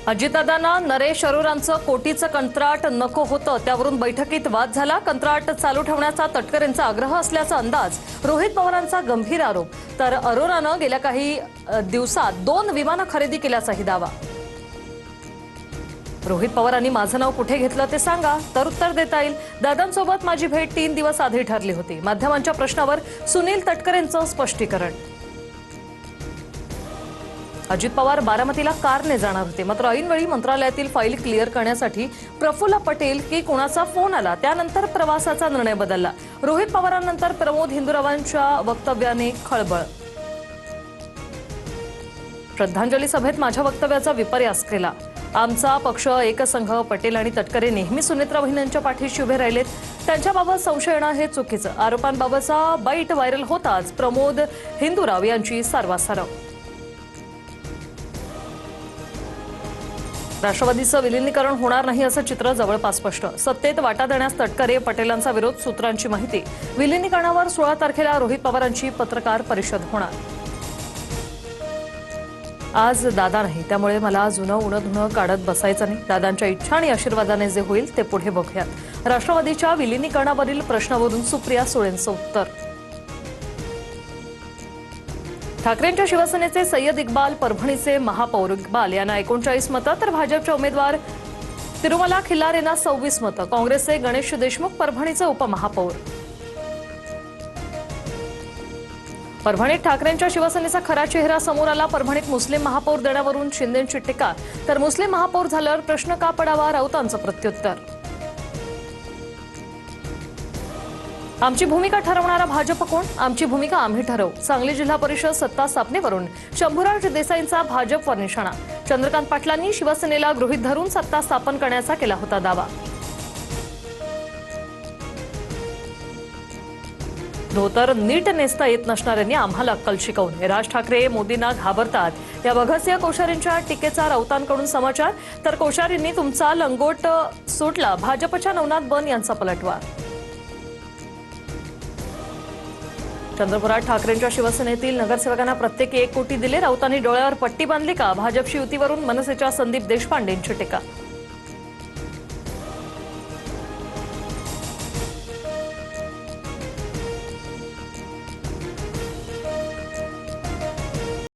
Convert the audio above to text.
अजितदादांना नरेश अरोरांचं कोटीचं कंत्राट नको होतं, त्यावरून बैठकीत वाद झाला। कंत्राट चालू ठेवण्याचा तटकरेंचा आग्रह असल्याचा अंदाज, रोहित पवारांचा गंभीर आरोप। तर अरोरानं गेल्या काही दिवसात 2 विमानं खरेदी केल्याचाही दावा। रोहित पवारांनी माझं नाव कुठे घेतलं ते सांगा, तर उत्तर देता येईल। दादांसोबत माझी भेट 3 दिवस आधी ठरली होती। माध्यमांच्या प्रश्नावर सुनील तटकरेंचं स्पष्टीकरण। अजित पवार बारामतीला कारने जाणार होते, मात्र ऐनवेळी मंत्रालयातील फाईल क्लिअर करण्यासाठी प्रफुल्ल पटेल की कोणाचा फोन आला, त्यानंतर प्रवासाचा निर्णय बदलला। रोहित पवारांनंतर प्रमोद हिंदुरावांच्या वक्तव्याने खळबळ। श्रद्धांजली सभेत माझ्या वक्तव्याचा विपर्यास केला। आमचा पक्ष एकसंघ, पटेल आणि तटकरे नेहमी सुनेत्रा वहिनींच्या पाठीशी उभे राहिलेत। त्यांच्याबाबत संशय येणं हे चुकीचं। आरोपांबाबतचा बाईट व्हायरल होताच प्रमोद हिंदुराव यांची सारवासारव। राष्ट्रवादीचं विलीनीकरण होणार नाही असं चित्र जवळपास स्पष्ट। सत्तेत वाटा देण्यास तटकरे, पटेलांचा विरोध, सूत्रांची माहिती। विलीनीकरणावर 16 तारखेला रोहित पवारांची पत्रकार परिषद होणार। आज दादा नाही, त्यामुळे मला जुनं उणं धुणं काढत बसायचं नाही। दादांच्या इच्छा आणि आशीर्वादाने जे होईल ते पुढे बघूयात। राष्ट्रवादीच्या विलीनीकरणावरील प्रश्नावरून सुप्रिया सुळेंचं उत्तर। ठाकरेंच्या शिवसेनेचे सय्यद इक्बाल, परभणीचे महापौर इक्बाल यांना 39 मतं, तर भाजपच्या उमेदवार तिरुमला खिल्लारेंना 26 मतं। काँग्रेसचे गणेश देशमुख परभणीचे उपमहापौर। परभणीत ठाकरेंच्या शिवसेनेचा खरा चेहरा समोर आला। परभणीत मुस्लिम महापौर देण्यावरून शिंदेंची टीका, तर मुस्लिम महापौर झाल्यावर प्रश्न का पडावा, राऊतांचं प्रत्युत्तर। आमची भूमिका ठरवणारा भाजप कोण? आमची भूमिका आम्ही ठरवू। सांगली जिल्हा परिषद सत्ता स्थापनेवरून शंभूराज देसाईंचा भाजपवर निशाणा। चंद्रकांत पाटलांनी शिवसेनेला गृहीत धरून सत्ता स्थापन करण्याचा केला होता दावा। धोतर नीट नेसता येत नसणाऱ्यांनी आम्हाला अक्कल शिकवू नये। राज ठाकरे मोदींना घाबरतात, या भगतसिंह कोश्यारींच्या टीकेचा राऊतांकडून समाचार। तर कोश्यारींनी तुमचा लंगोट सुटला, भाजपच्या नवनाथ बन यांचा पलटवार। चंद्रपुरात ठाकरेंच्या शिवसेनेतील नगरसेवकांना प्रत्येकी 1 कोटी दिले, राऊतांनी डोळ्यावर पट्टी बांधली का? भाजपची युतीवरून मनसेच्या संदीप देशपांडेंची टीका।